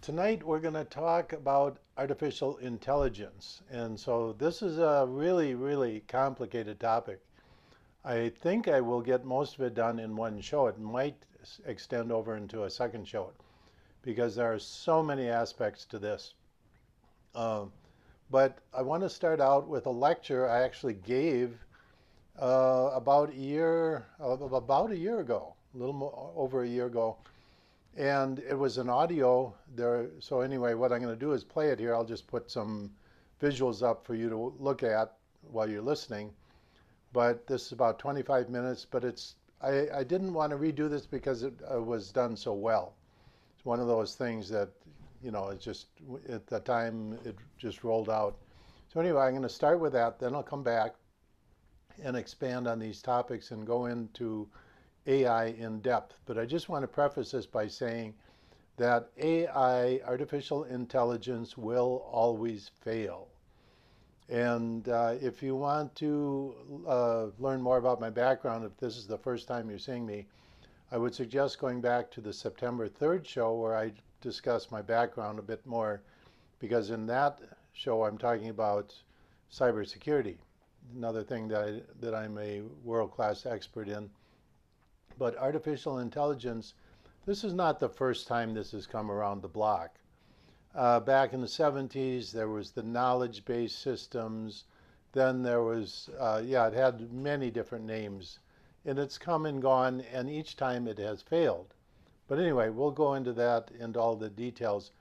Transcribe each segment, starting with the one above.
Tonight we're going to talk about artificial intelligence. And so this is a really, really complicated topic. I think I will get most of it done in one show. It might extend over into a second show because there are so many aspects to this. Uh, but I want to start out with a lecture I actually gave about a year ago, a little more, over a year ago, and it was an audio there. So anyway, what I'm going to do is play it here. I'll just put some visuals up for you to look at while you're listening. But this is about 25 minutes, but I didn't want to redo this because it was done so well. It's one of those things that, it's just, at the time, it just rolled out. So anyway, I'm going to start with that, then I'll come back and expand on these topics and go into AI in depth. But I just want to preface this by saying that AI, artificial intelligence, will always fail. And if you want to learn more about my background, if this is the first time you're seeing me, I would suggest going back to the September 3rd show where I discuss my background a bit more, because in that show I'm talking about cybersecurity, another thing that I'm a world-class expert in. But artificial intelligence, this is not the first time this has come around the block. Back in the 70s, there was the knowledge-based systems. Then there was, it had many different names. And it's come and gone, and each time it has failed. But anyway, we'll go into that and all the details.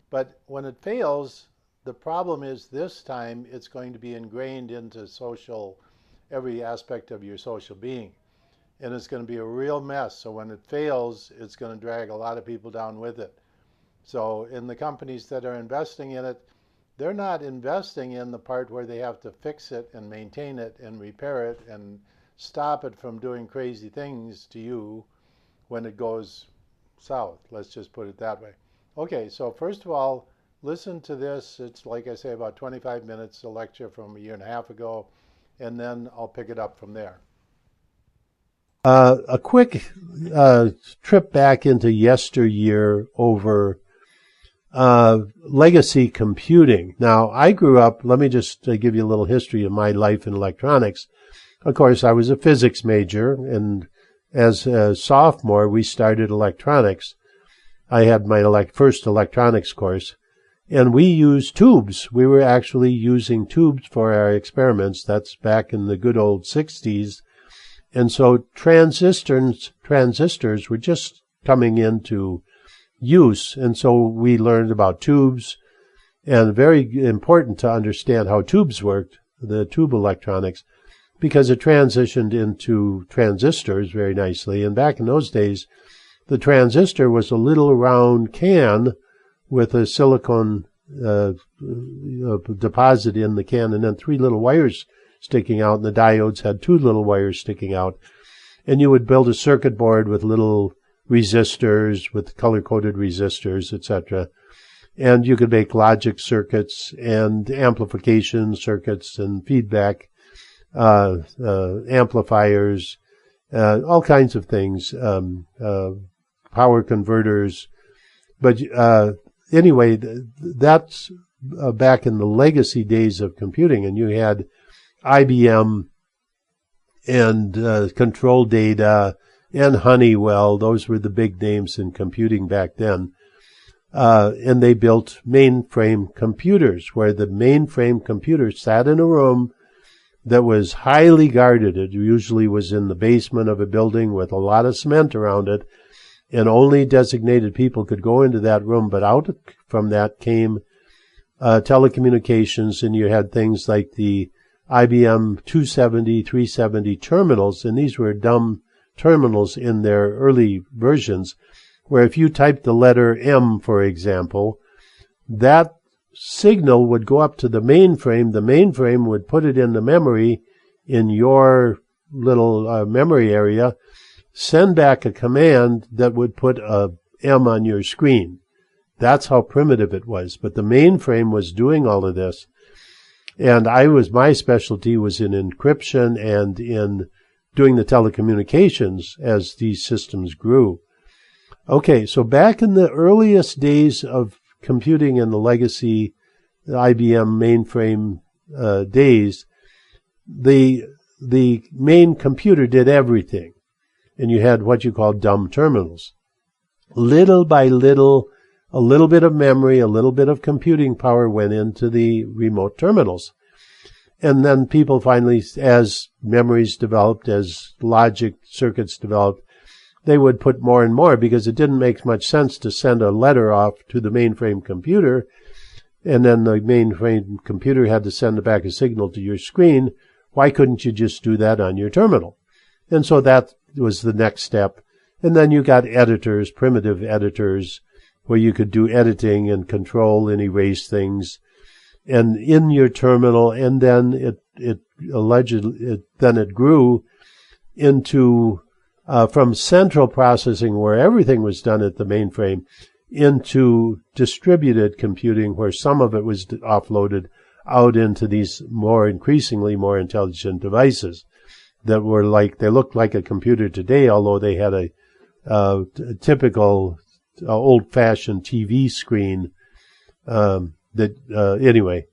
But when it fails, the problem is this time it's going to be ingrained into every aspect of your social being. And it's going to be a real mess. So when it fails, it's going to drag a lot of people down with it. So in the companies that are investing in it, they're not investing in the part where they have to fix it and maintain it and repair it and stop it from doing crazy things to you when it goes south. Let's just put it that way. Okay, so first of all, listen to this. It's, like I say, about 25 minutes, a lecture from a year and a half ago, and then I'll pick it up from there. A quick trip back into yesteryear over legacy computing. Now, I grew up, let me just give you a little history of my life in electronics. Of course, I was a physics major, and as a sophomore, we started electronics. I had my first electronics course, and we used tubes. We were actually using tubes for our experiments. That's back in the good old 60s. And so transistors were just coming into use. And so we learned about tubes, and very important to understand how tubes worked, the tube electronics, because it transitioned into transistors very nicely. And back in those days, the transistor was a little round can with a silicon deposit in the can, and then three little wires sticking out, and the diodes had two little wires sticking out. And you would build a circuit board with little resistors, with color-coded resistors, etc. And you could make logic circuits and amplification circuits and feedback amplifiers, all kinds of things, power converters. But anyway, that's back in the legacy days of computing, and you had IBM and Control Data and Honeywell. Those were the big names in computing back then. And they built mainframe computers, where the mainframe computer sat in a room that was highly guarded. It usually was in the basement of a building with a lot of cement around it, and only designated people could go into that room. But out from that came telecommunications, and you had things like the IBM 270, 370 terminals, and these were dumb terminals in their early versions, where if you typed the letter M, for example, that signal would go up to the mainframe would put it in the memory in your little memory area, send back a command that would put a M on your screen. That's how primitive it was. But the mainframe was doing all of this. And my specialty was in encryption and in doing the telecommunications as these systems grew. Okay, so back in the earliest days of computing in the legacy IBM mainframe days, the main computer did everything, and you had what you call dumb terminals. Little by little, a little bit of memory, a little bit of computing power went into the remote terminals. And then people finally, as memories developed, as logic circuits developed, they would put more and more, because it didn't make much sense to send a letter off to the mainframe computer, and then the mainframe computer had to send back a signal to your screen. Why couldn't you just do that on your terminal? And so that was the next step. And then you got editors, primitive editors, where you could do editing and control and erase things, and in your terminal. And then it grew into from central processing, where everything was done at the mainframe, into distributed computing, where some of it was offloaded out into these increasingly more intelligent devices that were they looked like a computer today, although they had a typical old-fashioned TV screen. Anyway,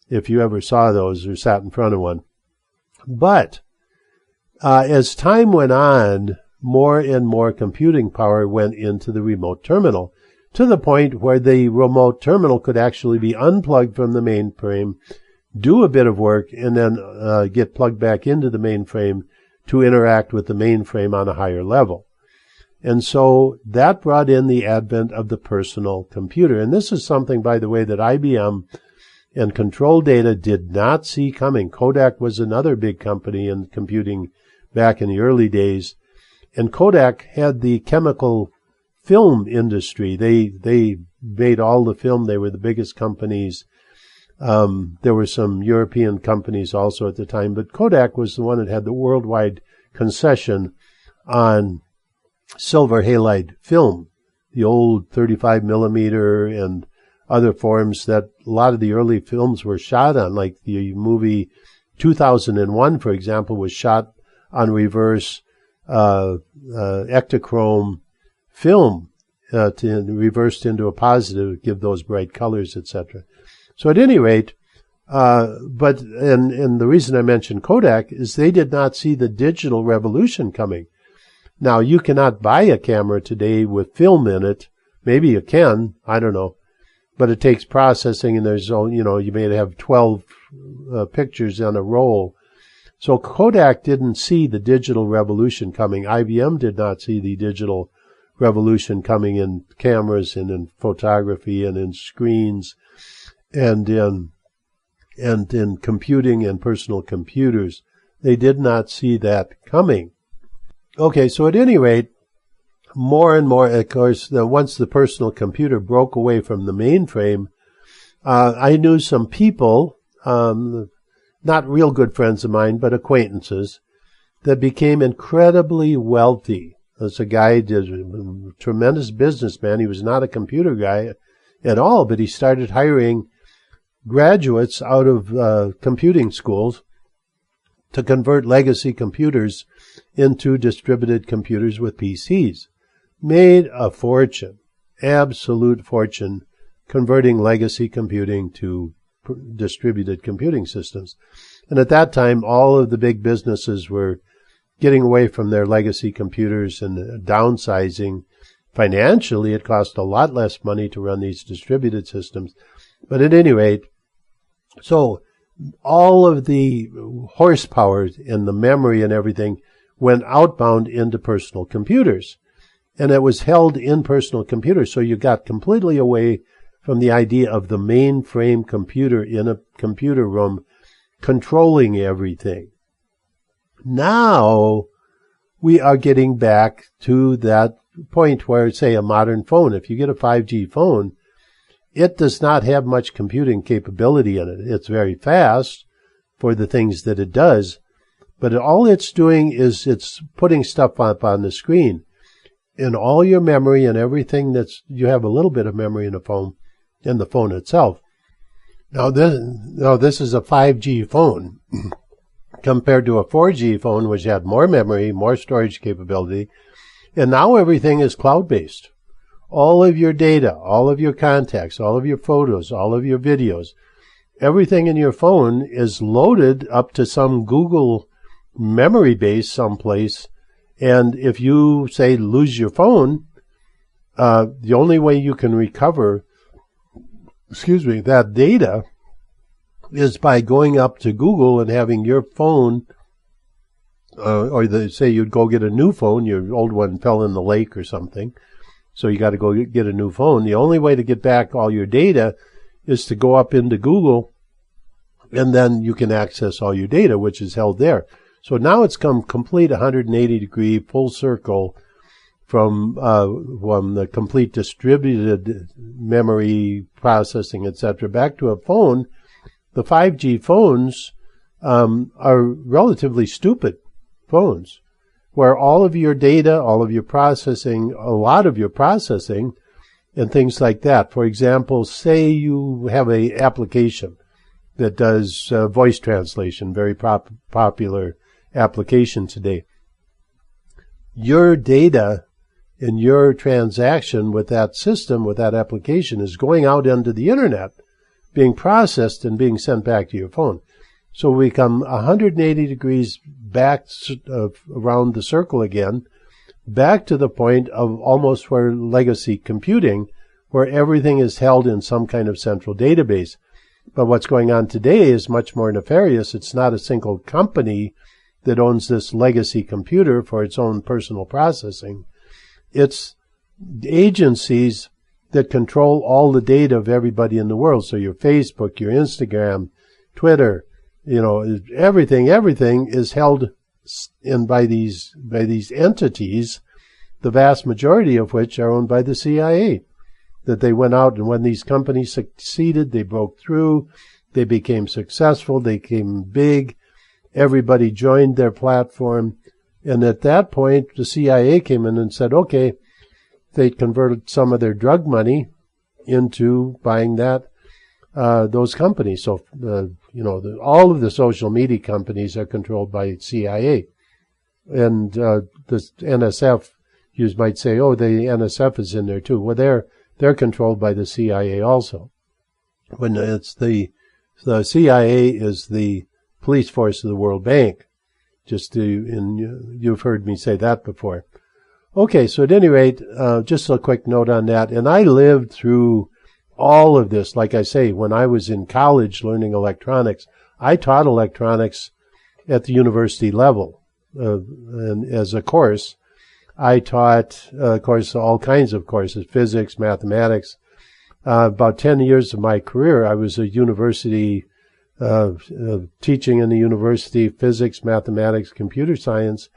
if you ever saw those or sat in front of one. But as time went on, more and more computing power went into the remote terminal, to the point where the remote terminal could actually be unplugged from the mainframe, do a bit of work, and then get plugged back into the mainframe to interact with the mainframe on a higher level. And so that brought in the advent of the personal computer. And this is something, by the way, that IBM and Control Data did not see coming. Kodak was another big company in computing back in the early days. And Kodak had the chemical film industry. They made all the film. They were the biggest companies. There were some European companies also at the time, but Kodak was the one that had the worldwide concession on silver halide film, the old 35 millimeter and other forms that a lot of the early films were shot on, like the movie 2001, for example, was shot on reverse Ektachrome film, reversed into a positive, give those bright colors, etc. So at any rate, and the reason I mentioned Kodak is they did not see the digital revolution coming. Now, you cannot buy a camera today with film in it. Maybe you can, I don't know. But it takes processing, and there's, you may have 12 pictures on a roll. So Kodak didn't see the digital revolution coming. IBM did not see the digital revolution coming in cameras and in photography and in screens and in computing and personal computers. They did not see that coming. Okay, so at any rate, more and more, of course, once the personal computer broke away from the mainframe, I knew some people, not real good friends of mine, but acquaintances, that became incredibly wealthy. There's a guy, a tremendous businessman. He was not a computer guy at all, but he started hiring graduates out of computing schools to convert legacy computers into distributed computers with PCs. Made a fortune, absolute fortune, converting legacy computing to distributed computing systems. And at that time, all of the big businesses were getting away from their legacy computers and downsizing. Financially, it cost a lot less money to run these distributed systems. But at any rate, so all of the horsepower and the memory and everything went outbound into personal computers. And it was held in personal computers. So you got completely away from the idea of the mainframe computer in a computer room controlling everything. Now we are getting back to that point where, say, a modern phone, if you get a 5G phone, it does not have much computing capability in it. It's very fast for the things that it does, but all it's doing is it's putting stuff up on the screen. In all your memory and everything you have a little bit of memory in the phone itself. Now this is a 5G phone compared to a 4G phone, which had more memory, more storage capability, and now everything is cloud-based. all of your data, all of your contacts, all of your photos, all of your videos, everything in your phone is loaded up to some Google memory base someplace. And if you, say, lose your phone, the only way you can recover, that data is by going up to Google and having your phone, say you'd go get a new phone, your old one fell in the lake or something, so you got to go get a new phone. The only way to get back all your data is to go up into Google, and then you can access all your data, which is held there. So now it's come complete 180-degree full circle from the complete distributed memory processing, etc., back to a phone. The 5G phones are relatively stupid phones, where all of your data, all of your processing, a lot of your processing, and things like that. For example, say you have an application that does voice translation, very popular application today. Your data in your transaction with that system, with that application, is going out into the internet, being processed and being sent back to your phone. So we come 180 degrees back around the circle again, back to the point of almost where legacy computing, where everything is held in some kind of central database. But what's going on today is much more nefarious. It's not a single company that owns this legacy computer for its own personal processing. It's agencies that control all the data of everybody in the world. So your Facebook, your Instagram, Twitter, everything is held in by these entities, the vast majority of which are owned by the CIA. That they went out, and when these companies succeeded, they broke through, they became successful, they became big, everybody joined their platform, and at that point, the CIA came in and said, okay, they converted some of their drug money into buying those companies. So, all of the social media companies are controlled by CIA. And the NSF, you might say, oh, the NSF is in there too. Well, they're controlled by the CIA also. When it's the CIA is the police force of the World Bank. You've heard me say that before. Okay, so at any rate, just a quick note on that. And I lived through all of this. Like I say, when I was in college learning electronics, I taught electronics at the university level. And as a course, I taught, of course, all kinds of courses, physics, mathematics. About 10 years of my career, I was a university, teaching in the university, physics, mathematics, computer science,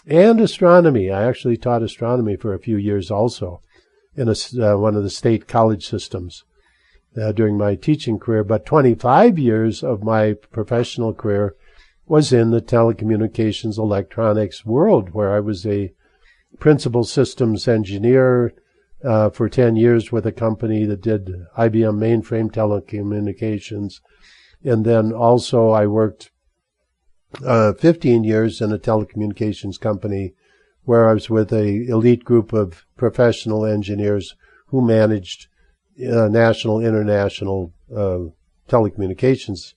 and astronomy. I actually taught astronomy for a few years also in one of the state college systems during my teaching career. But 25 years of my professional career was in the telecommunications electronics world, where I was a principal systems engineer for 10 years with a company that did IBM mainframe telecommunications. And then also I worked 15 years in a telecommunications company where I was with a elite group of professional engineers who managed national, international telecommunications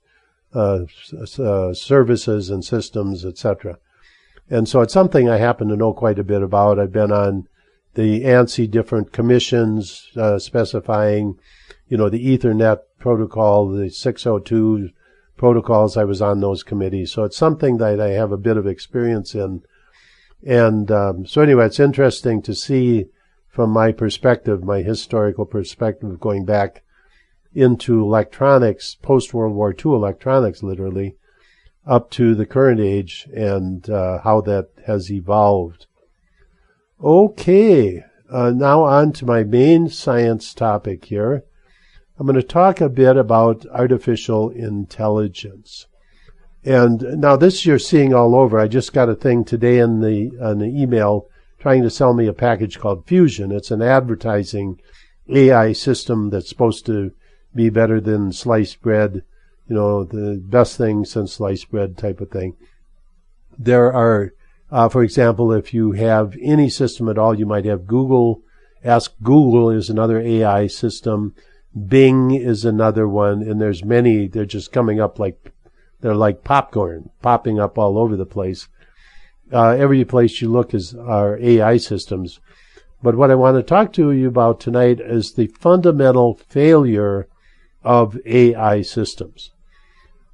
services and systems, etc. And so it's something I happen to know quite a bit about. I've been on the ANSI different commissions specifying, the Ethernet protocol, the 602 protocols. I was on those committees. So it's something that I have a bit of experience in. And so anyway, it's interesting to see from my perspective, my historical perspective, going back into electronics, post-World War II electronics, literally, up to the current age, and how that has evolved. Okay, now on to my main science topic here. I'm going to talk a bit about artificial intelligence. And now this you're seeing all over. I just got a thing today on the email trying to sell me a package called Fusion. It's an advertising AI system that's supposed to be better than sliced bread, the best thing since sliced bread type of thing. There are, for example, if you have any system at all, you might have Google Ask Google is another AI system. Bing is another one, and there's many. They're just coming up they're like popcorn, popping up all over the place. Every place you look are AI systems. But what I want to talk to you about tonight is the fundamental failure of AI systems.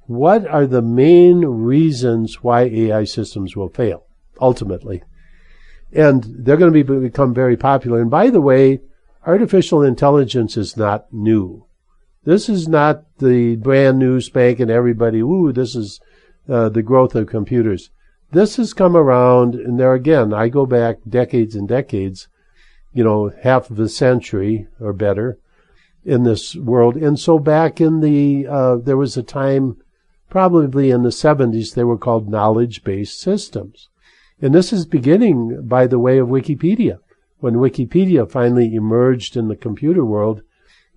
What are the main reasons why AI systems will fail, ultimately? And they're going to become very popular. And by the way, artificial intelligence is not new. This is not the brand new spank and everybody, this is the growth of computers. This has come around, and there again, I go back decades and decades, half of a century or better in this world. And so back in there was a time, probably in the 70s, they were called knowledge-based systems. And this is beginning by the way of Wikipedia. When Wikipedia finally emerged in the computer world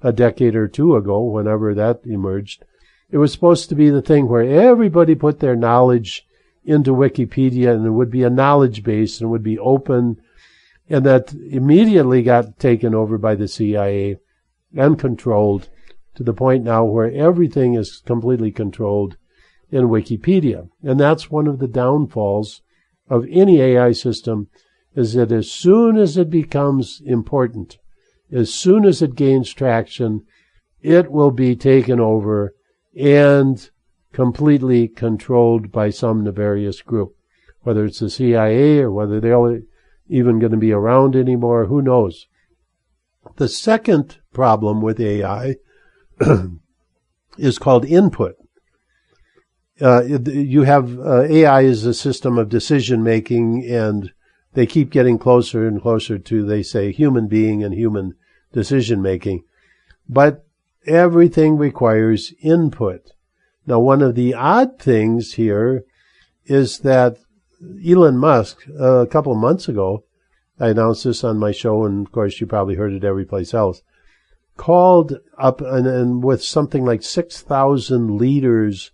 a decade or two ago, whenever that emerged, it was supposed to be the thing where everybody put their knowledge into Wikipedia, and it would be a knowledge base and would be open, and that immediately got taken over by the CIA and controlled to the point now where everything is completely controlled in Wikipedia. And that's one of the downfalls of any AI system, is that as soon as it becomes important, as soon as it gains traction, it will be taken over and completely controlled by some nefarious group, whether it's the CIA or whether they're even going to be around anymore, who knows. The second problem with AI is called input. You have AI is a system of decision making, and they keep getting closer and closer to, they say, human being and human decision making. But everything requires input. Now, one of the odd things here is that Elon Musk, a couple of months ago, I announced this on my show, and of course you probably heard it every place else, called up and with something like 6,000 leaders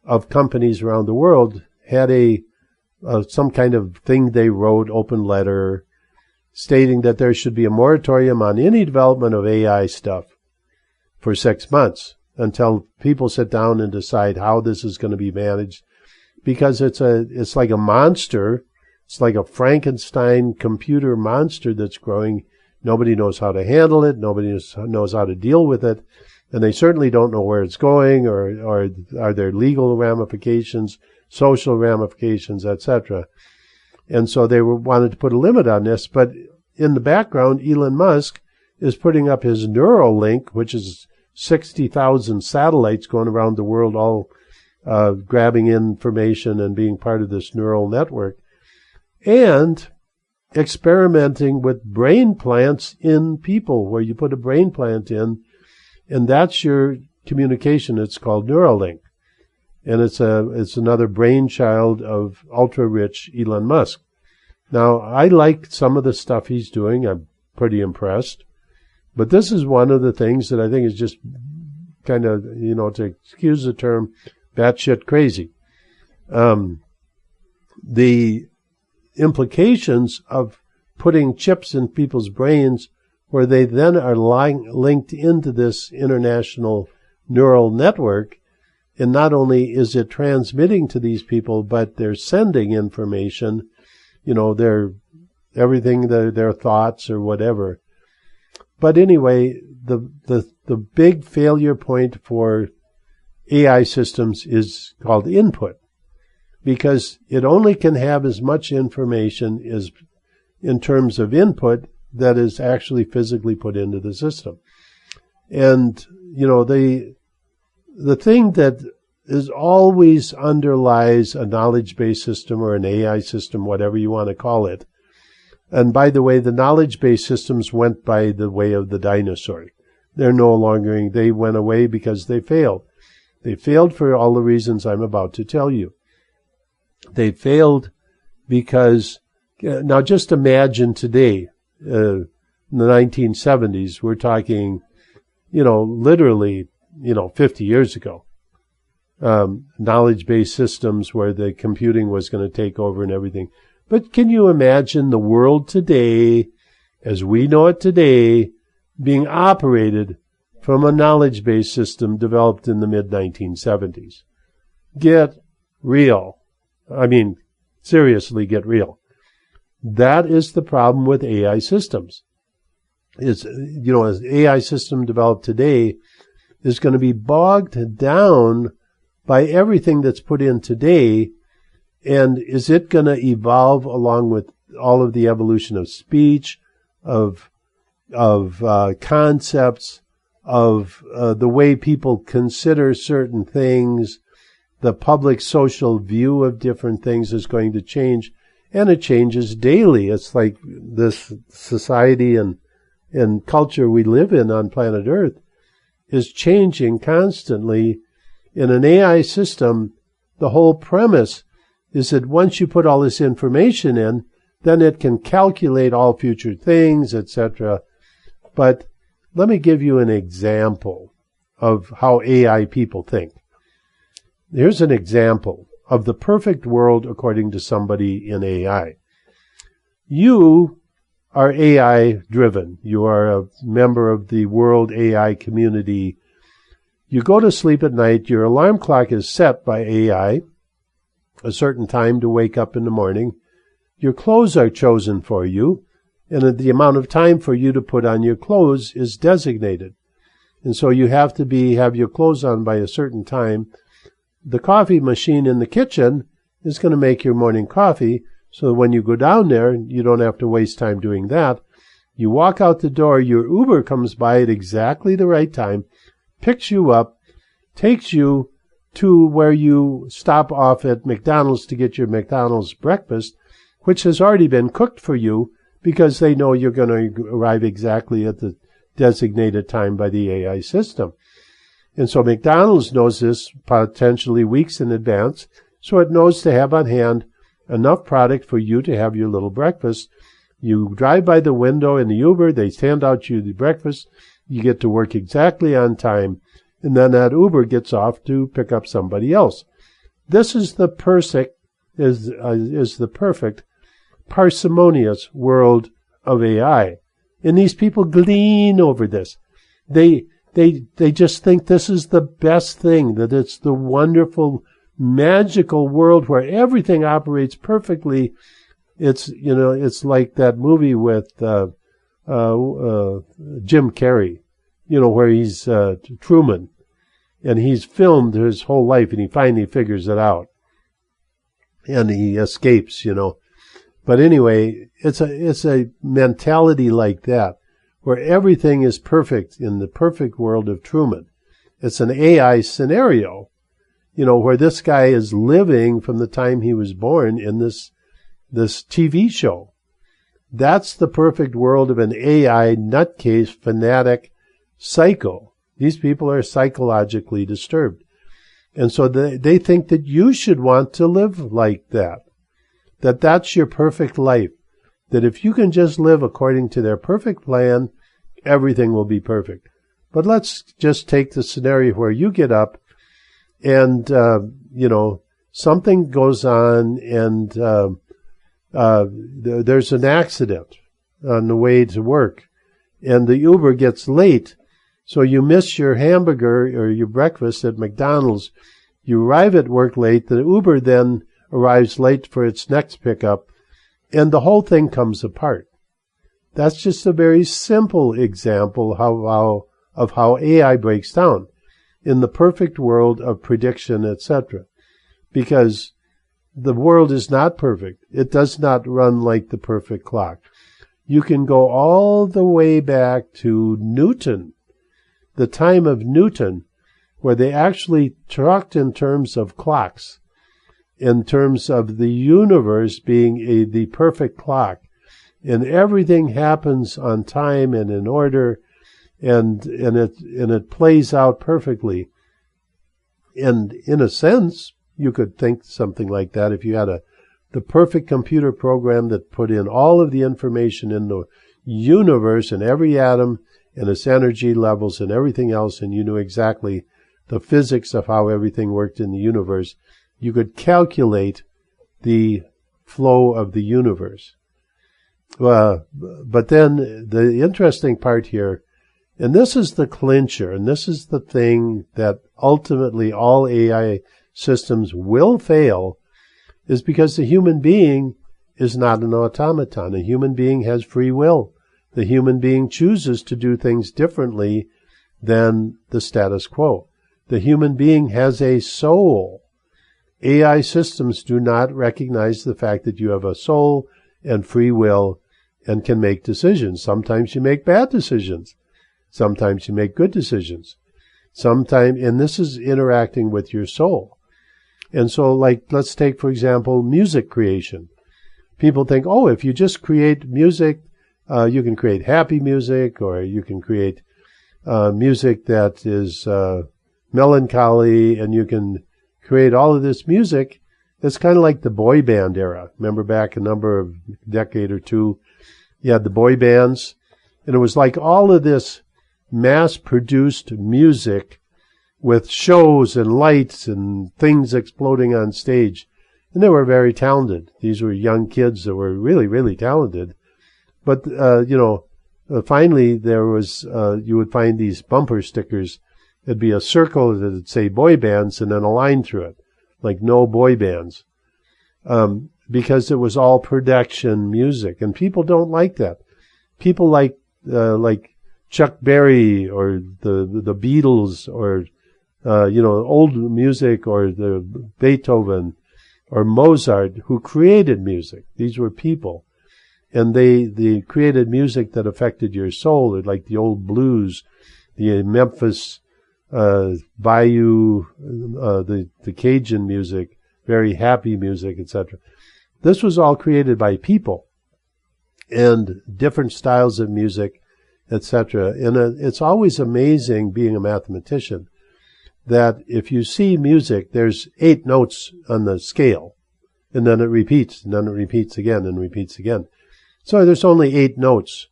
of companies around the world, had some kind of thing they wrote, open letter, stating that there should be a moratorium on any development of AI stuff for 6 months until people sit down and decide how this is going to be managed, because it's like a monster. It's like a Frankenstein computer monster that's growing. Nobody knows how to handle it. Nobody knows how to deal with it. And they certainly don't know where it's going, or are there legal ramifications, social ramifications, etc. And so they wanted to put a limit on this. But in the background, Elon Musk is putting up his Neuralink, which is 60,000 satellites going around the world, all grabbing information and being part of this neural network, and experimenting with brain plants in people, where you put a brain plant in, and that's your communication. It's called Neuralink, and it's another brainchild of ultra-rich Elon Musk. Now, I like some of the stuff he's doing. I'm pretty impressed. But this is one of the things that I think is just kind of, to excuse the term, batshit crazy. The implications of putting chips in people's brains where they then are linked into this international neural network, and not only is it transmitting to these people, but they're sending information, their thoughts or whatever. But anyway, the big failure point for AI systems is called input, because it only can have as much information as in terms of input that is actually physically put into the system. And, the thing that is always underlies a knowledge-based system or an AI system, whatever you want to call it. And by the way, the knowledge-based systems went by the way of the dinosaur. They went away because they failed. They failed for all the reasons I'm about to tell you. They failed because, now just imagine today, in the 1970s, we're talking, literally, 50 years ago, knowledge-based systems where the computing was going to take over and everything. But can you imagine the world today as we know it today, being operated from a knowledge-based system developed in the mid-1970s. Get real. I mean, seriously, get real. That is the problem with AI systems. As AI system developed today is going to be bogged down by everything that's put in today. And is it going to evolve along with all of the evolution of speech, of concepts, of the way people consider certain things? The public social view of different things is going to change, and it changes daily. It's like this society and culture we live in on planet Earth is changing constantly. In an AI system, the whole premise is that once you put all this information in, then it can calculate all future things, etc. But let me give you an example of how AI people think. Here's an example of the perfect world according to somebody in AI. You are AI driven. You are a member of the world AI community. You go to sleep at night. Your alarm clock is set by AI, a certain time to wake up in the morning. Your clothes are chosen for you, and the amount of time for you to put on your clothes is designated. And so you have to have your clothes on by a certain time. The coffee machine in the kitchen is going to make your morning coffee, so that when you go down there, you don't have to waste time doing that. You walk out the door, your Uber comes by at exactly the right time, picks you up, takes you to where you stop off at McDonald's to get your McDonald's breakfast, which has already been cooked for you because they know you're going to arrive exactly at the designated time by the AI system. And so McDonald's knows this potentially weeks in advance, so it knows to have on hand enough product for you to have your little breakfast. You drive by the window in the Uber, they hand out you the breakfast, you get to work exactly on time, and then that Uber gets off to pick up somebody else. This is the perfect parsimonious world of AI. And these people glean over this. They just think this is the best thing, that it's the wonderful, magical world where everything operates perfectly. It's like that movie with Jim Carrey, where he's Truman, and he's filmed his whole life, and he finally figures it out, and he escapes, But anyway, it's a mentality like that, where everything is perfect in the perfect world of Truman. It's an AI scenario, where this guy is living from the time he was born in this TV show. That's the perfect world of an AI nutcase, fanatic, psycho. These people are psychologically disturbed. And so they think that you should want to live like that, that that's your perfect life, that if you can just live according to their perfect plan, everything will be perfect. But let's just take the scenario where you get up and, something goes on and there's an accident on the way to work and the Uber gets late. So you miss your hamburger or your breakfast at McDonald's. You arrive at work late. The Uber then arrives late for its next pickup, and the whole thing comes apart. That's just a very simple example of how AI breaks down in the perfect world of prediction, etc. Because the world is not perfect. It does not run like the perfect clock. You can go all the way back to Newton, the time of Newton, where they actually talked in terms of clocks, in terms of the universe being the perfect clock. And everything happens on time and in order, and it plays out perfectly. And in a sense, you could think something like that if you had the perfect computer program that put in all of the information in the universe and every atom and its energy levels and everything else, and you knew exactly the physics of how everything worked in the universe. You could calculate the flow of the universe. But then the interesting part here, and this is the clincher, and this is the thing that ultimately all AI systems will fail, is because the human being is not an automaton. A human being has free will. The human being chooses to do things differently than the status quo. The human being has a soul. AI systems do not recognize the fact that you have a soul and free will and can make decisions. Sometimes you make bad decisions. Sometimes you make good decisions. And this is interacting with your soul. And so, like, let's take, for example, music creation. People think, oh, if you just create music, you can create happy music, or you can create music that is melancholy, and you can create all of this music. It's kind of like the boy band era. Remember back a decade or two, you had the boy bands, and it was like all of this mass-produced music with shows and lights and things exploding on stage. And they were very talented. These were young kids that were really, really talented. But, finally there was, you would find these bumper stickers. It'd be a circle that would say boy bands and then a line through it, like no boy bands. Because it was all production music. And people don't like that. People like Chuck Berry or the Beatles or, old music, or the Beethoven or Mozart, who created music. These were people. And they created music that affected your soul, like the old blues, the Memphis Bayou, the Cajun music, very happy music, etc. This was all created by people and different styles of music, etc. And it's always amazing, being a mathematician, that if you see music, there's 8 notes on the scale, and then it repeats, and then it repeats again, and repeats again. So there's only 8 notes.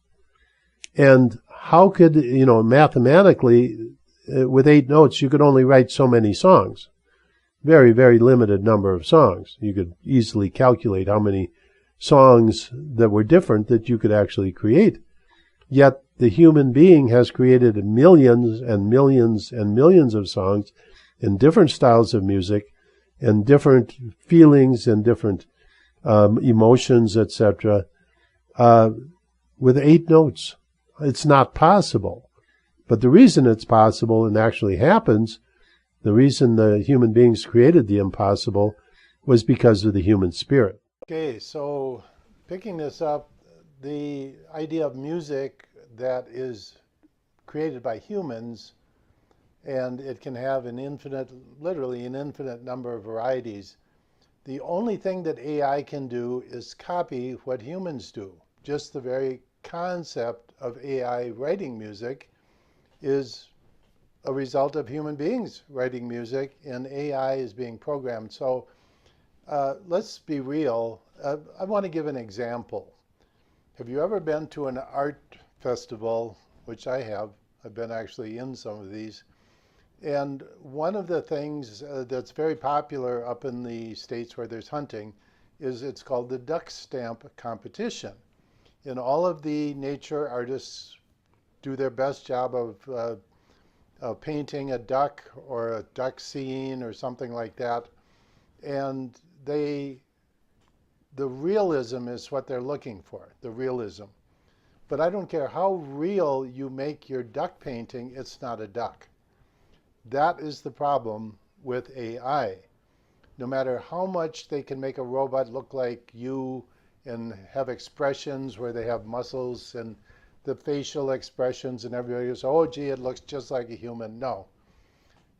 And how could, mathematically, with 8 notes, you could only write so many songs. Very, very limited number of songs. You could easily calculate how many songs that were different that you could actually create. Yet the human being has created millions and millions and millions of songs in different styles of music and different feelings and different emotions, etc., with 8 notes. It's not possible. But the reason it's possible and actually happens, the reason the human beings created the impossible, was because of the human spirit. Okay, so picking this up, the idea of music that is created by humans, and it can have literally an infinite number of varieties. The only thing that AI can do is copy what humans do. Just the very concept of AI writing music is a result of human beings writing music, and AI is being programmed. So let's be real. I want to give an example. Have you ever been to an art festival, which I have? I've been actually in some of these. And one of the things that's very popular up in the States where there's hunting is it's called the duck stamp competition. And all of the nature artists do their best job of painting a duck or a duck scene or something like that. And the realism is what they're looking for, the realism. But I don't care how real you make your duck painting, it's not a duck. That is the problem with AI. No matter how much they can make a robot look like you and have expressions where they have muscles and the facial expressions, and everybody goes, oh, gee, it looks just like a human. No.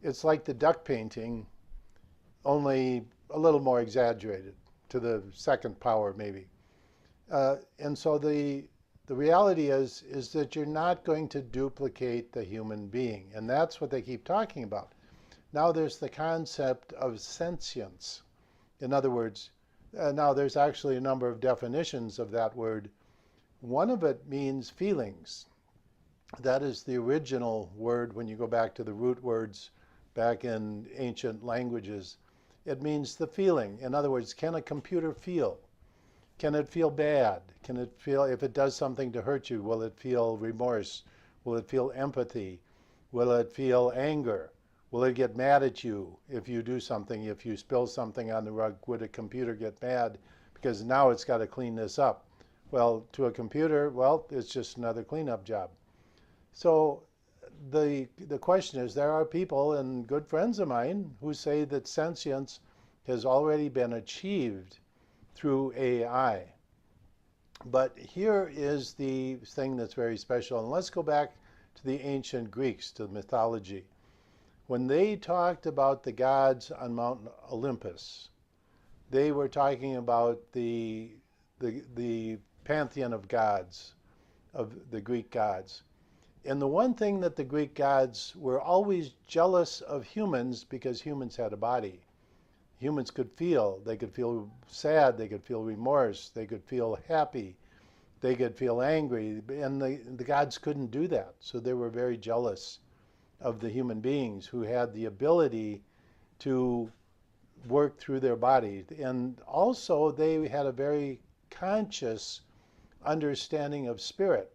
It's like the duck painting, only a little more exaggerated, to the second power maybe. And so the reality is that you're not going to duplicate the human being. And that's what they keep talking about. Now there's the concept of sentience. In other words, now there's actually a number of definitions of that word. One of it means feelings. That is the original word when you go back to the root words back in ancient languages. It means the feeling. In other words, can a computer feel? Can it feel bad? Can it feel, if it does something to hurt you, will it feel remorse? Will it feel empathy? Will it feel anger? Will it get mad at you if you do something? If you spill something on the rug, would a computer get mad because now it's got to clean this up? Well, to a computer, well, it's just another cleanup job. So the question is, there are people and good friends of mine who say that sentience has already been achieved through AI. But here is the thing that's very special. And let's go back to the ancient Greeks, to mythology. When they talked about the gods on Mount Olympus, they were talking about the pantheon of gods, of the Greek gods. And the one thing that the Greek gods were always jealous of humans, because humans had a body. Humans could feel. They could feel sad. They could feel remorse. They could feel happy. They could feel angry. And the gods couldn't do that. So they were very jealous of the human beings who had the ability to work through their body. And also they had a very conscious understanding of spirit,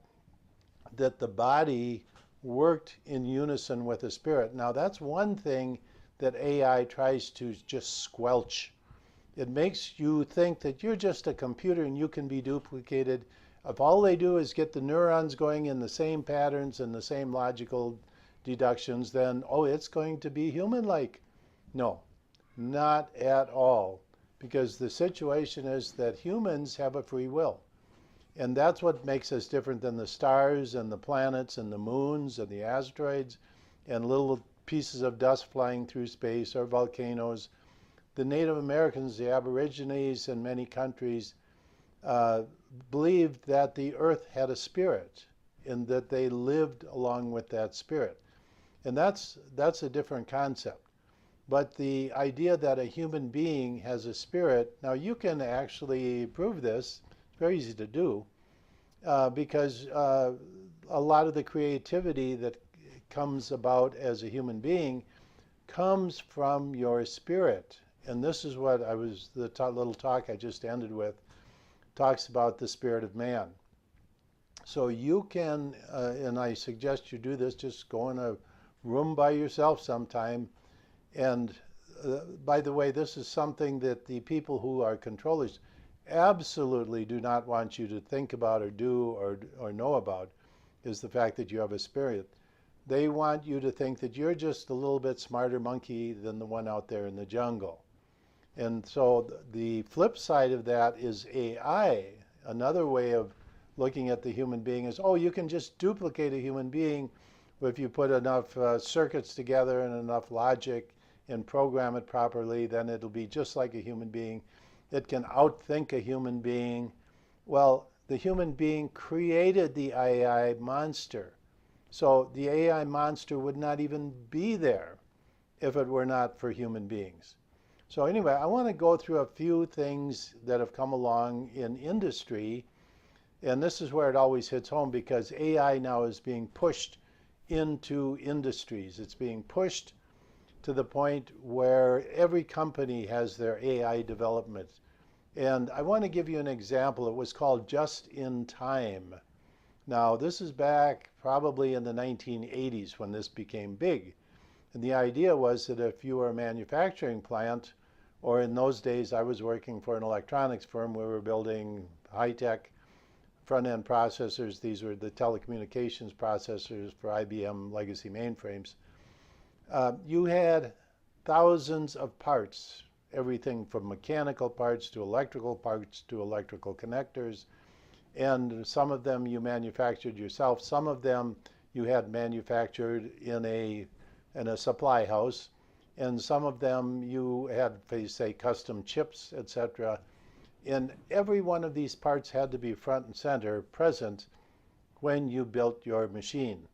that the body worked in unison with the spirit. Now that's one thing that AI tries to just squelch. It makes you think that you're just a computer and you can be duplicated. If all they do is get the neurons going in the same patterns and the same logical deductions, then, oh, it's going to be human-like. No, not at all. Because the situation is that humans have a free will. And that's what makes us different than the stars and the planets and the moons and the asteroids and little pieces of dust flying through space or volcanoes. The Native Americans, the Aborigines in many countries, believed that the earth had a spirit and that they lived along with that spirit. And that's a different concept. But the idea that a human being has a spirit, now you can actually prove this. It's very easy to do because a lot of the creativity that comes about as a human being comes from your spirit. And this is what the little talk I just ended with talks about the spirit of man. So you can, and I suggest you do this, just go in a room by yourself sometime. And by the way, this is something that the people who are controllers absolutely do not want you to think about or do or know about, is the fact that you have a spirit. They want you to think that you're just a little bit smarter monkey than the one out there in the jungle. And so the flip side of that is AI. Another way of looking at the human being is, oh, you can just duplicate a human being if you put enough circuits together and enough logic and program it properly, then it'll be just like a human being. It can outthink a human being. Well, the human being created the AI monster. So the AI monster would not even be there if it were not for human beings. So anyway, I want to go through a few things that have come along in industry. And this is where it always hits home, because AI now is being pushed into industries. It's being pushed to the point where every company has their AI development. And I want to give you an example. It was called Just in Time. Now, this is back probably in the 1980s when this became big. And the idea was that if you were a manufacturing plant, or in those days I was working for an electronics firm, we were building high-tech front-end processors. These were the telecommunications processors for IBM legacy mainframes. You had thousands of parts, everything from mechanical parts to electrical connectors. And some of them you manufactured yourself. Some of them you had manufactured in a supply house. And some of them you had, say, custom chips, etc. And every one of these parts had to be front and center, present, when you built your machine.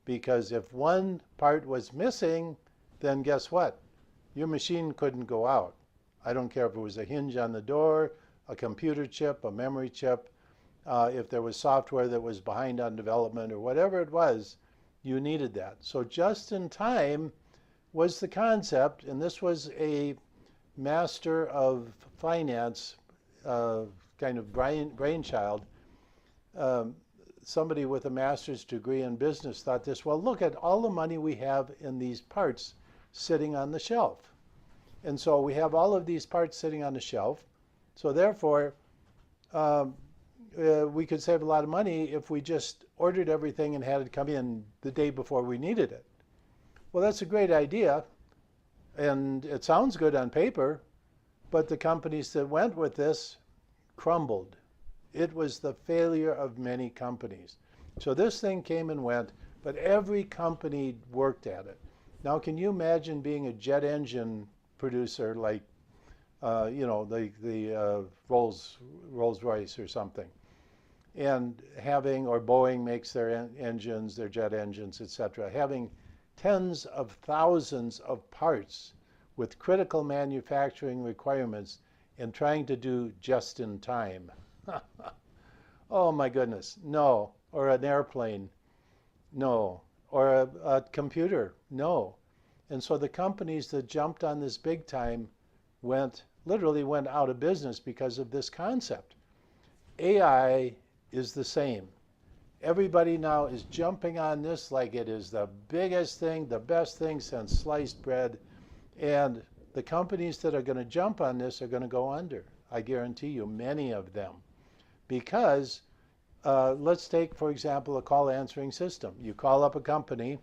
Because if one part was missing, then guess what? Your machine couldn't go out. I don't care if it was a hinge on the door, a computer chip, a memory chip, if there was software that was behind on development or whatever it was, you needed that. So just in time was the concept, and this was a master of finance kind of brainchild. Somebody with a master's degree in business thought this, well, look at all the money we have in these parts sitting on the shelf. And so we have all of these parts sitting on the shelf. So therefore, we could save a lot of money if we just ordered everything and had it come in the day before we needed it. Well, that's a great idea, and it sounds good on paper, but the companies that went with this crumbled. It was the failure of many companies. So this thing came and went, but every company worked at it. Now, can you imagine being a jet engine producer like, the Rolls-Royce or something, and having, or Boeing makes their engines, their jet engines, etc., having tens of thousands of parts with critical manufacturing requirements and trying to do just in time. Oh my goodness, no. Or an airplane, no. Or a computer, no. And so the companies that jumped on this big time literally went out of business because of this concept. AI is the same. Everybody now is jumping on this like it is the biggest thing, the best thing since sliced bread. And the companies that are going to jump on this are going to go under. I guarantee you, many of them. Because let's take, for example, a call answering system. You call up a company,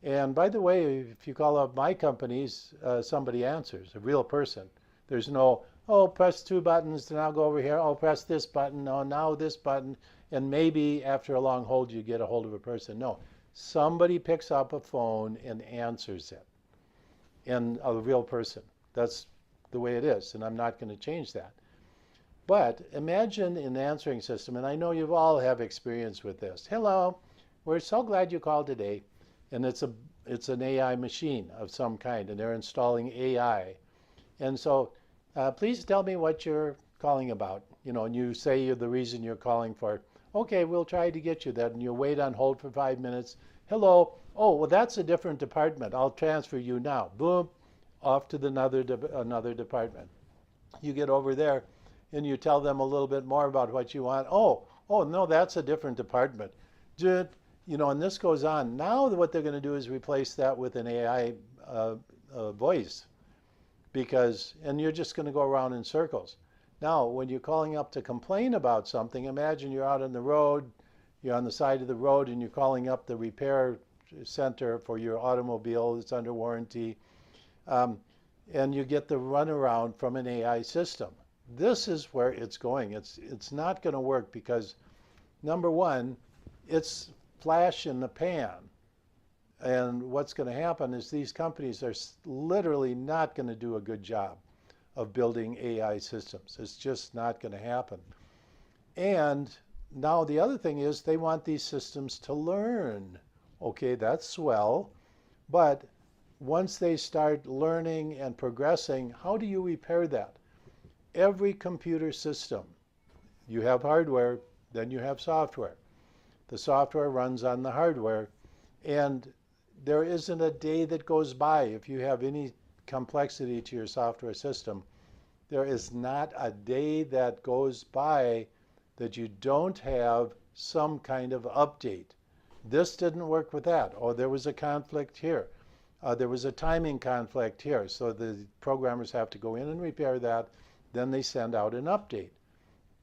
and by the way, if you call up my companies, somebody answers, a real person. There's no, oh, press 2 buttons to now go over here. Oh, press this button. Oh, now this button. And maybe after a long hold, you get a hold of a person. No, somebody picks up a phone and answers it. And a real person. That's the way it is, and I'm not going to change that. But imagine an answering system, and I know you all have experience with this. Hello, we're so glad you called today. And it's an AI machine of some kind, and they're installing AI. And so please tell me what you're calling about. And you say you're the reason you're calling for. Okay, we'll try to get you that. And you wait on hold for 5 minutes. Hello. Oh, well, that's a different department. I'll transfer you now. Boom, off to another department. You get over there, and you tell them a little bit more about what you want. Oh, no, that's a different department. And this goes on. Now what they're going to do is replace that with an AI voice, and you're just going to go around in circles. Now, when you're calling up to complain about something, imagine you're out on the road, you're on the side of the road, and you're calling up the repair center for your automobile that's under warranty, and you get the runaround from an AI system. This is where it's going. It's not going to work because, number one, it's flash in the pan. And what's going to happen is these companies are literally not going to do a good job of building AI systems. It's just not going to happen. And now the other thing is they want these systems to learn. Okay, that's swell. But once they start learning and progressing, how do you repair that? Every computer system, you have hardware, then you have software. The software runs on the hardware, and there isn't a day that goes by if you have any complexity to your software system. There is not a day that goes by that you don't have some kind of update. This didn't work with that. Oh, there was a conflict here. There was a timing conflict here. So the programmers have to go in and repair that. Then they send out an update.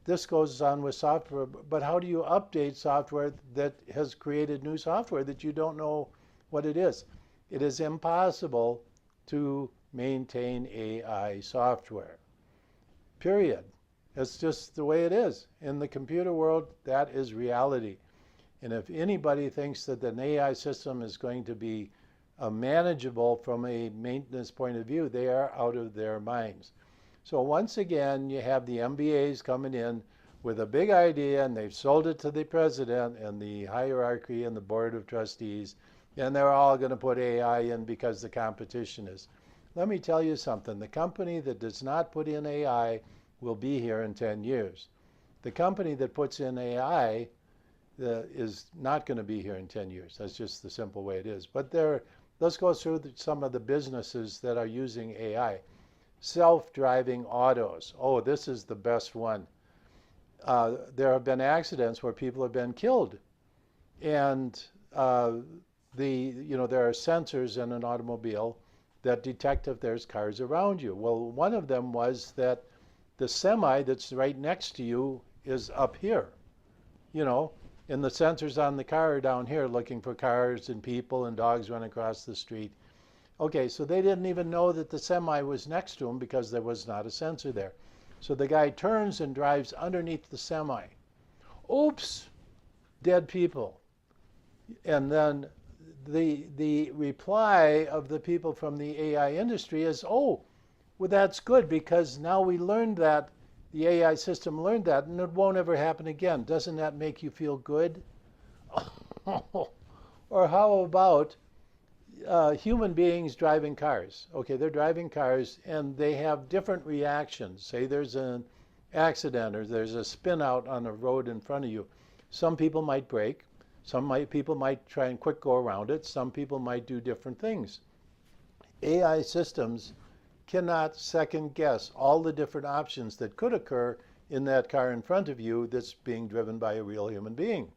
This goes on with software, but how do you update software that has created new software that you don't know what it is? It is impossible to maintain AI software, period. It's just the way it is. In the computer world, that is reality. And if anybody thinks that an AI system is going to be manageable from a maintenance point of view, they are out of their minds. So once again, you have the MBAs coming in with a big idea, and they've sold it to the president and the hierarchy and the board of trustees, and they're all going to put AI in because the competition is. Let me tell you something. The company that does not put in AI will be here in 10 years. The company that puts in AI is not going to be here in 10 years. That's just the simple way it is. But let's go through some of the businesses that are using AI. Self-driving autos. Oh, this is the best one. there have been accidents where people have been killed, and there are sensors in an automobile that detect if there's cars around you. Well, one of them was that the semi that's right next to you is up here, you know, and the sensors on the car are down here looking for cars and people and dogs running across the street. Okay, so they didn't even know that the semi was next to them because there was not a sensor there. So the guy turns and drives underneath the semi. Oops, dead people. And then the reply of the people from the AI industry is, oh, well, that's good because now we learned that, the AI system learned that, and it won't ever happen again. Doesn't that make you feel good? Or how about human beings driving cars? Okay, they're driving cars and they have different reactions. Say there's an accident or there's a spin out on a road in front of you. Some people might brake. People might try and quick go around it. Some people might do different things. AI systems cannot second guess all the different options that could occur in that car in front of you that's being driven by a real human being.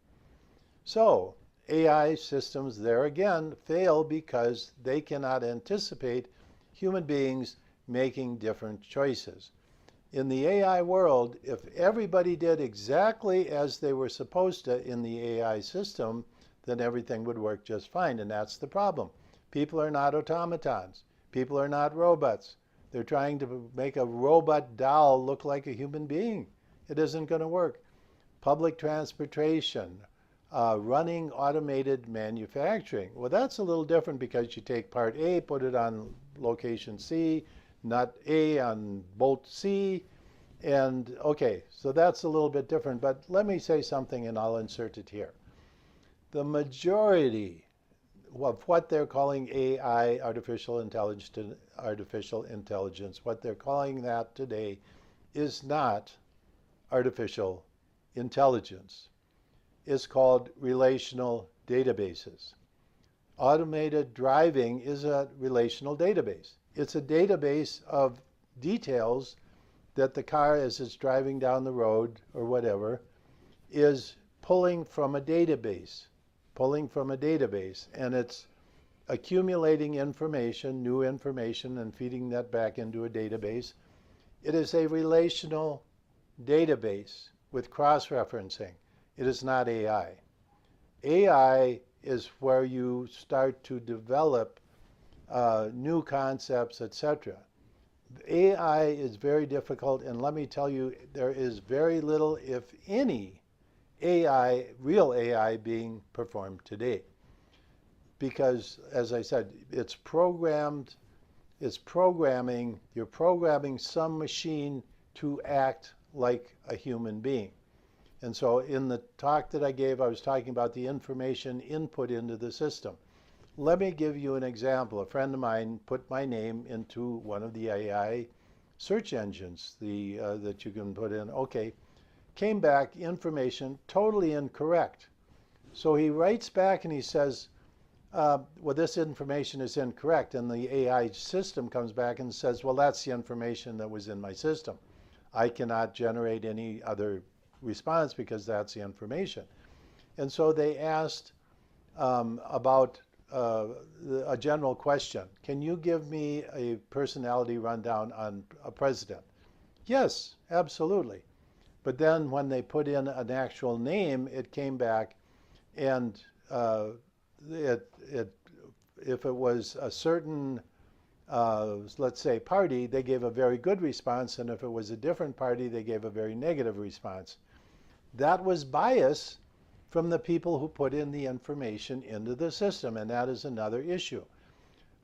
So AI systems there again fail because they cannot anticipate human beings making different choices. In the AI world, if everybody did exactly as they were supposed to in the AI system, then everything would work just fine. And that's the problem. People are not automatons. People are not robots. They're trying to make a robot doll look like a human being. It isn't going to work. Public transportation, running automated manufacturing. Well, that's a little different because you take part A, put it on location C, nut A on bolt C, and okay, so that's a little bit different, but let me say something and I'll insert it here. The majority of what they're calling AI, artificial intelligence, what they're calling that today is not artificial intelligence. It's called relational databases. Automated driving is a relational database. It's a database of details that the car, as it's driving down the road or whatever, is pulling from a database, and it's accumulating information, new information, and feeding that back into a database. It is a relational database with cross-referencing. It is not AI. AI is where you start to develop new concepts, etc. AI is very difficult, and let me tell you, there is very little, if any, AI, real AI being performed today. Because, as I said, it's programming, you're programming some machine to act like a human being. And so in the talk that I gave, I was talking about the information input into the system. Let me give you an example. A friend of mine put my name into one of the AI search engines that you can put in. Okay, came back information totally incorrect. So he writes back and he says, well, this information is incorrect. And the AI system comes back and says, well, that's the information that was in my system. I cannot generate any other response because that's the information. And so they asked about a general question. Can you give me a personality rundown on a president? Yes, absolutely. But then when they put in an actual name, it came back, and if it was a certain, let's say, party, they gave a very good response, and if it was a different party, they gave a very negative response. That was bias from the people who put in the information into the system, and that is another issue.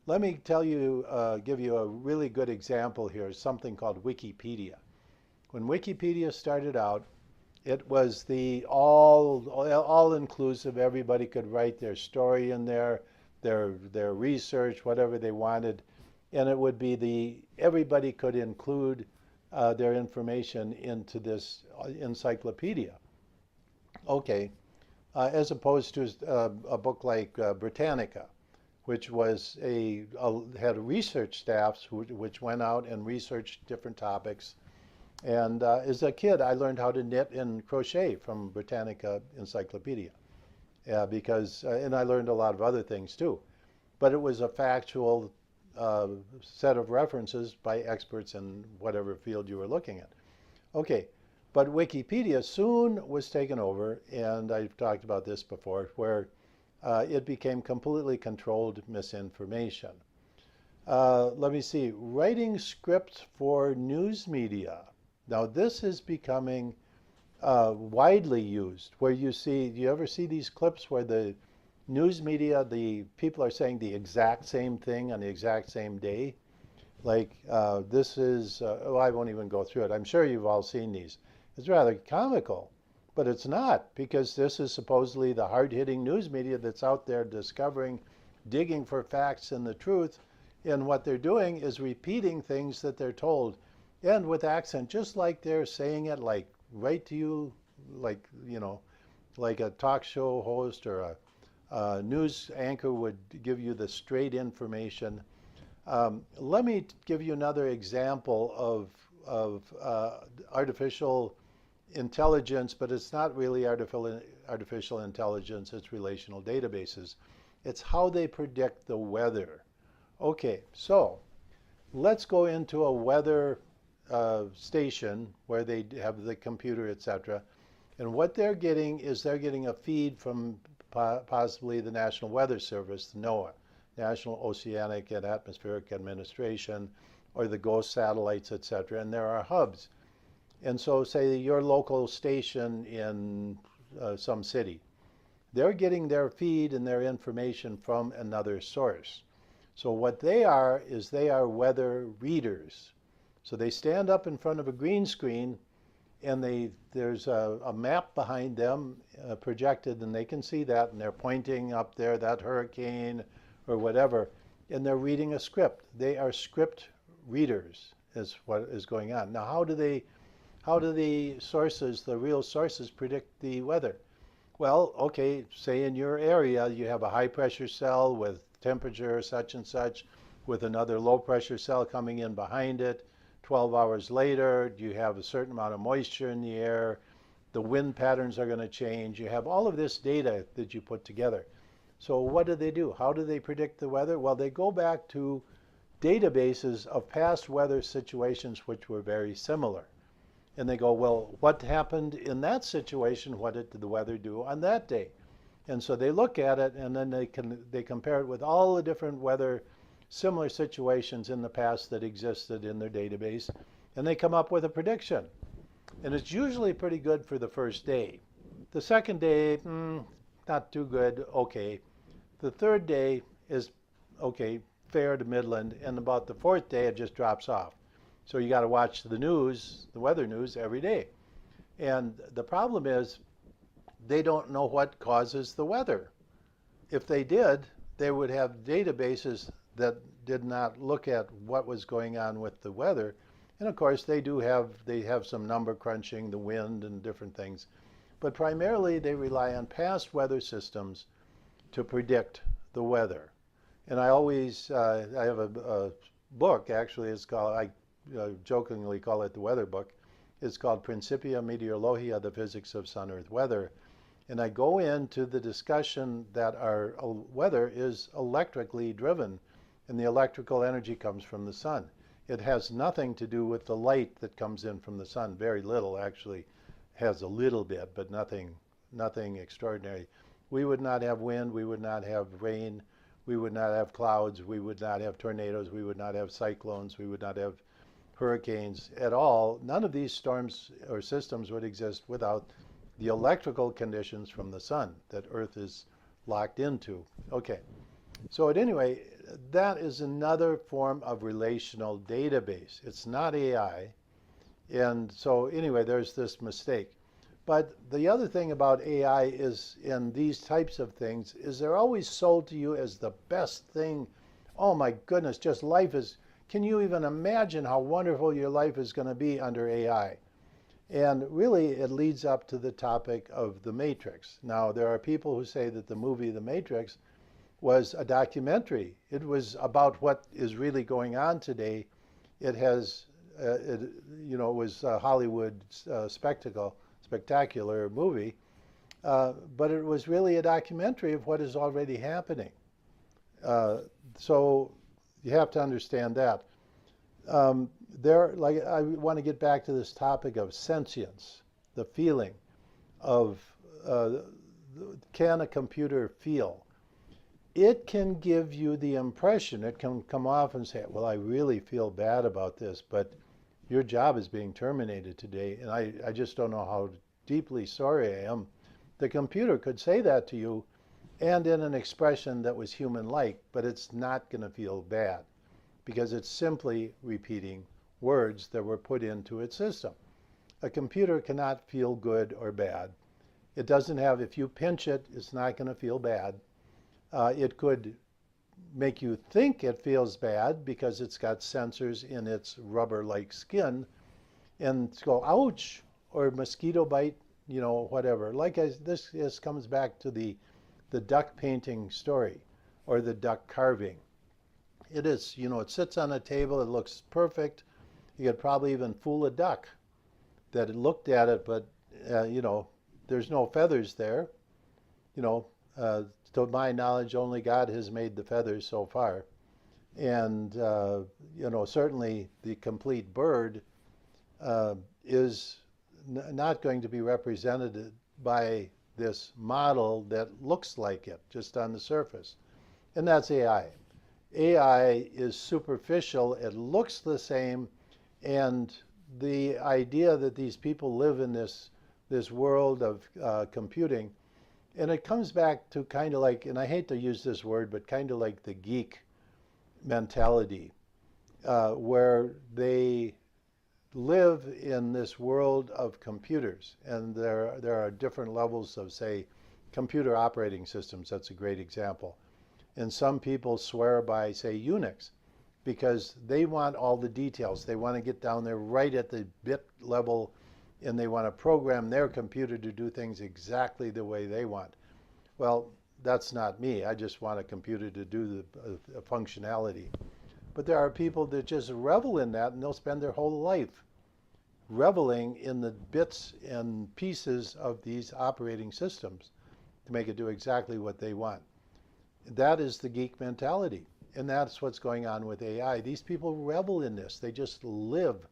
Let me tell you, give you a really good example here, something called Wikipedia. When Wikipedia started out, it was the all-inclusive. Everybody could write their story in there, their research, whatever they wanted, and it would be everybody could include their information into this encyclopedia. Okay, as opposed to a book like Britannica, which was had research staffs which went out and researched different topics, And as a kid, I learned how to knit and crochet from Britannica Encyclopedia, and I learned a lot of other things too. But it was a factual uh, set of references by experts in whatever field you were looking at. Okay, but Wikipedia soon was taken over, and I've talked about this before, where it became completely controlled misinformation. Let me see, writing scripts for news media. Now, this is becoming widely used, where you see, do you ever see these clips where the news media, the people are saying the exact same thing on the exact same day? Like this is, oh, I won't even go through it. I'm sure you've all seen these. It's rather comical, but it's not, because this is supposedly the hard-hitting news media that's out there discovering, digging for facts and the truth. And what they're doing is repeating things that they're told, and with accent, just like they're saying it, like right to you, like, like a talk show host or a news anchor would give you the straight information. Let me give you another example of artificial intelligence, but it's not really artificial intelligence, it's relational databases. It's how they predict the weather. Okay, so let's go into a weather station where they have the computer, etc. And what they're getting is they're getting a feed from possibly the National Weather Service, the NOAA, National Oceanic and Atmospheric Administration, or the GOES satellites, etc. And there are hubs. And so say your local station in some city, they're getting their feed and their information from another source. So what they are is they are weather readers. So they stand up in front of a green screen, and there's a map behind them projected, and they can see that, and they're pointing up there, that hurricane or whatever, and they're reading a script. They are script readers is what is going on. Now, how do the sources, the real sources, predict the weather? Well, okay, say in your area you have a high pressure cell with temperature such and such, with another low pressure cell coming in behind it. 12 hours later, you have a certain amount of moisture in the air. The wind patterns are going to change. You have all of this data that you put together. So what do? How do they predict the weather? Well, they go back to databases of past weather situations which were very similar. And they go, well, what happened in that situation? What did the weather do on that day? And so they look at it, and then they compare it with all the different weather similar situations in the past that existed in their database, and they come up with a prediction. And it's usually pretty good for the first day. The second day, not too good, okay. The third day is okay, fair to Midland, and about the fourth day it just drops off. So you got to watch the news, the weather news, every day. And the problem is they don't know what causes the weather. If they did, they would have databases that did not look at what was going on with the weather. And of course, they have some number crunching, the wind and different things. But primarily, they rely on past weather systems to predict the weather. And I have a book, actually, it's called, I jokingly call it the weather book. It's called Principia Meteorologia, the Physics of Sun-Earth Weather. And I go into the discussion that our weather is electrically driven, and the electrical energy comes from the sun. It has nothing to do with the light that comes in from the sun. Very little, actually. Has a little bit, but nothing extraordinary. We would not have wind, we would not have rain, we would not have clouds, we would not have tornadoes, we would not have cyclones, we would not have hurricanes at all. None of these storms or systems would exist without the electrical conditions from the sun that Earth is locked into. Okay, so at any rate, that is another form of relational database. It's not AI. And so anyway, there's this mistake. But the other thing about AI is, in these types of things, is they're always sold to you as the best thing. Oh my goodness, just life is, can you even imagine how wonderful your life is going to be under AI? And really, it leads up to the topic of The Matrix. Now, there are people who say that the movie The Matrix was a documentary. It was about what is really going on today. It has it, it was a Hollywood spectacular movie, but it was really a documentary of what is already happening. Uh, so you have to understand that. I want to get back to this topic of sentience, the feeling of uh, can a computer feel? It can give you the impression, it can come off and say, well, I really feel bad about this, but your job is being terminated today, and I just don't know how deeply sorry I am. The computer could say that to you and in an expression that was human-like, but it's not going to feel bad because it's simply repeating words that were put into its system. A computer cannot feel good or bad. It doesn't have, if you pinch it, it's not going to feel bad. It could make you think it feels bad because it's got sensors in its rubber-like skin and go, ouch, or mosquito bite, whatever. This comes back to the duck painting story or the duck carving. It is, it sits on a table, it looks perfect. You could probably even fool a duck that it looked at it, but, there's no feathers there. To my knowledge, only God has made the feathers so far. And, certainly the complete bird is not going to be represented by this model that looks like it just on the surface. And that's AI. AI is superficial, it looks the same, and the idea that these people live in this world of computing, and it comes back to kind of like, and I hate to use this word, but kind of like the geek mentality, where they live in this world of computers. And there are different levels of, say, computer operating systems. That's a great example. And some people swear by, say, Unix, because they want all the details. They want to get down there right at the bit level, and they want to program their computer to do things exactly the way they want. Well, that's not me. I just want a computer to do the functionality. But there are people that just revel in that, and they'll spend their whole life reveling in the bits and pieces of these operating systems to make it do exactly what they want. That is the geek mentality. And that's what's going on with AI. These people revel in this. They just live.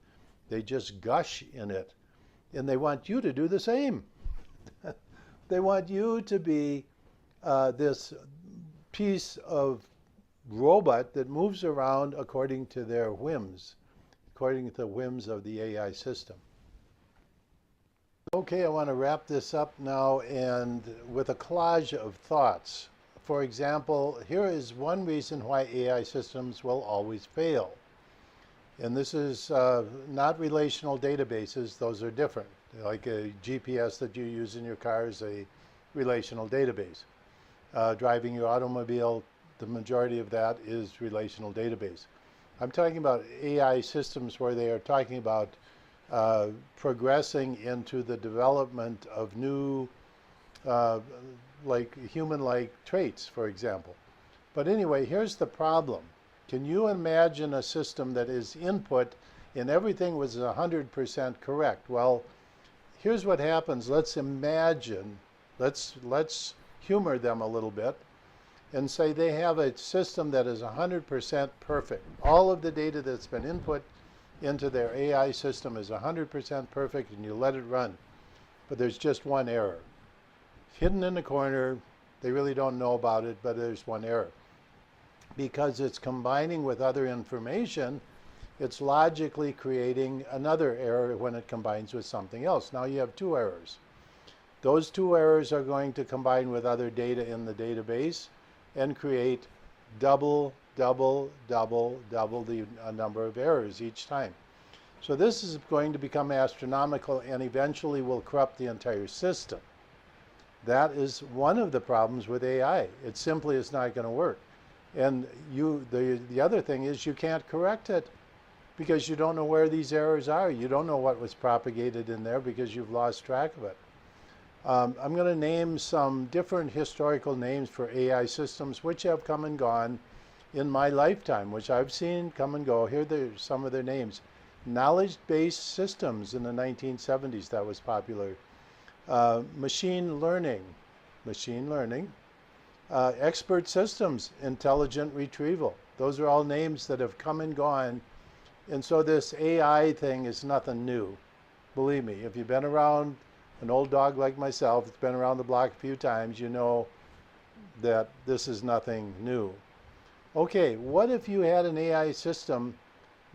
They just gush in it. And they want you to do the same. They want you to be this piece of robot that moves around according to their whims, according to the whims of the AI system. Okay, I want to wrap this up now and with a collage of thoughts. For example, here is one reason why AI systems will always fail. And this is not relational databases. Those are different. Like a GPS that you use in your car is a relational database. Driving your automobile, the majority of that is relational database. I'm talking about AI systems where they are talking about progressing into the development of new like human-like traits, for example. But anyway, here's the problem. Can you imagine a system that is input and everything was 100% correct? Well, here's what happens. Let's imagine, let's humor them a little bit and say they have a system that is 100% perfect. All of the data that's been input into their AI system is 100% perfect, and you let it run. But there's just one error. Hidden in the corner, they really don't know about it, but there's one error. Because it's combining with other information, it's logically creating another error when it combines with something else. Now you have two errors. Those two errors are going to combine with other data in the database and create double the number of errors each time. So this is going to become astronomical and eventually will corrupt the entire system. That is one of the problems with AI. It simply is not going to work. And the other thing is you can't correct it because you don't know where these errors are. You don't know what was propagated in there because you've lost track of it. I'm going to name some different historical names for AI systems which have come and gone in my lifetime, which I've seen come and go. Here are some of their names. Knowledge-based systems in the 1970s, that was popular. Machine learning, machine learning. Expert systems, intelligent retrieval. Those are all names that have come and gone. And so this AI thing is nothing new. Believe me, if you've been around, an old dog like myself, that's been around the block a few times, you know that this is nothing new. Okay, what if you had an AI system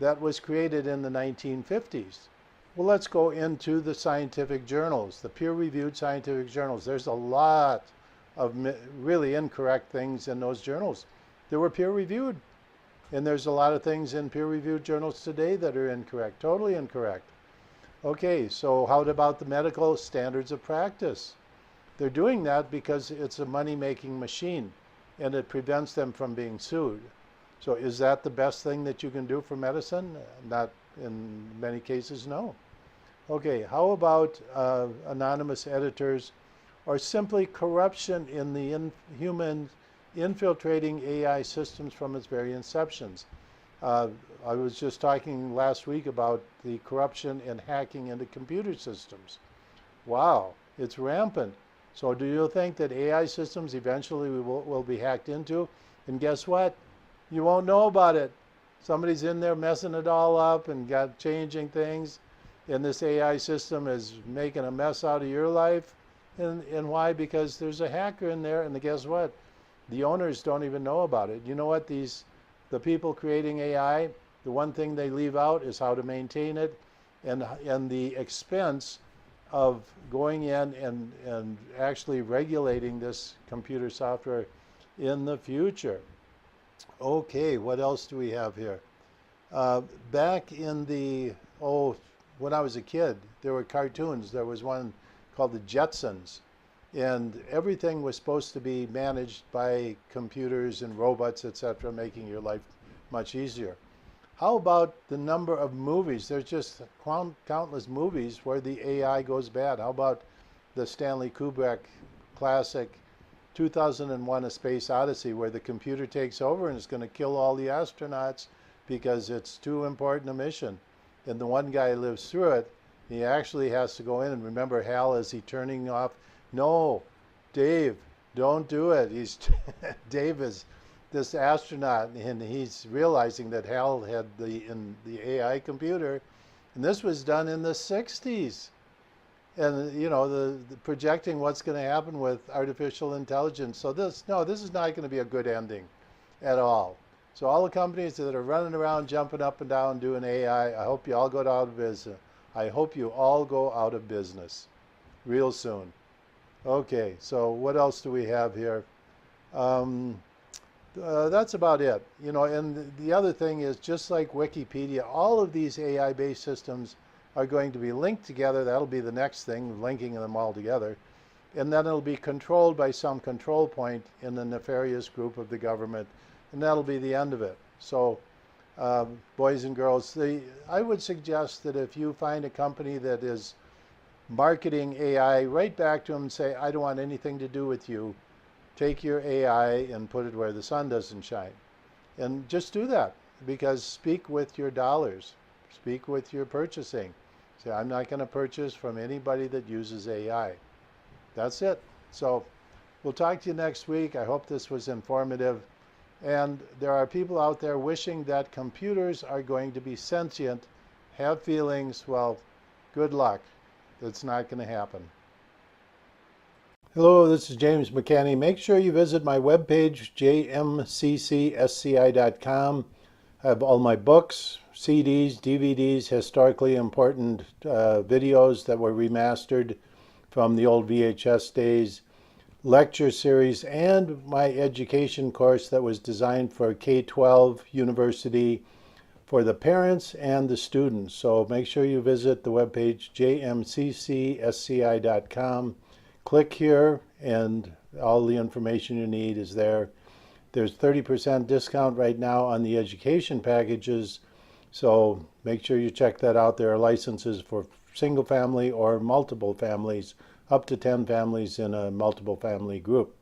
that was created in the 1950s? Well, let's go into the scientific journals, the peer-reviewed scientific journals. There's a lot of really incorrect things in those journals. They were peer-reviewed, and there's a lot of things in peer-reviewed journals today that are incorrect, totally incorrect. Okay, so how about the medical standards of practice? They're doing that because it's a money-making machine, and it prevents them from being sued. So is that the best thing that you can do for medicine? Not in many cases, no. Okay, how about anonymous editors, or simply corruption in the human infiltrating AI systems from its very inceptions? I was just talking last week about the corruption and hacking into computer systems. Wow, it's rampant. So do you think that AI systems eventually will be hacked into? And guess what? You won't know about it. Somebody's in there messing it all up and changing things, and this AI system is making a mess out of your life. And why? Because there's a hacker in there, and guess what? The owners don't even know about it. You know what? The people creating AI, the one thing they leave out is how to maintain it, and the expense of going in and actually regulating this computer software in the future. Okay, what else do we have here? Back in when I was a kid, there were cartoons. There was one called the Jetsons, and everything was supposed to be managed by computers and robots, etc., making your life much easier. How about the number of movies? There's just countless movies where the AI goes bad. How about the Stanley Kubrick classic 2001: A Space Odyssey, where the computer takes over and is going to kill all the astronauts because it's too important a mission. And the one guy lives through it. He actually has to go in and remember Hal as he turning off. No, Dave, don't do it. Dave is this astronaut, and he's realizing that Hal had the AI computer, and this was done in the 60s. And you know, the projecting what's going to happen with artificial intelligence. So this is not going to be a good ending at all. So all the companies that are running around jumping up and down doing AI, I hope you all go out of business. I hope you all go out of business real soon. Okay, so what else do we have here? That's about it. You know, and the other thing is, just like Wikipedia, all of these AI-based systems are going to be linked together. That'll be the next thing, linking them all together. And then it'll be controlled by some control point in the nefarious group of the government, and that'll be the end of it. So, boys and girls, I would suggest that if you find a company that is marketing AI, write back to them and say, I don't want anything to do with you. Take your AI and put it where the sun doesn't shine. And just do that, because speak with your dollars. Speak with your purchasing. Say, I'm not going to purchase from anybody that uses AI. That's it. So we'll talk to you next week. I hope this was informative. And there are people out there wishing that computers are going to be sentient, have feelings. Well, good luck. It's not going to happen. Hello, this is James McCanney. Make sure you visit my webpage, jmccsci.com. I have all my books, CDs, DVDs, historically important videos that were remastered from the old VHS days, lecture series, and my education course that was designed for K-12 university for the parents and the students. So make sure you visit the webpage, jmccsci.com. Click here, and all the information you need is there. There's 30% discount right now on the education packages, so make sure you check that out. There are licenses for single family or multiple families, up to 10 families in a multiple family group.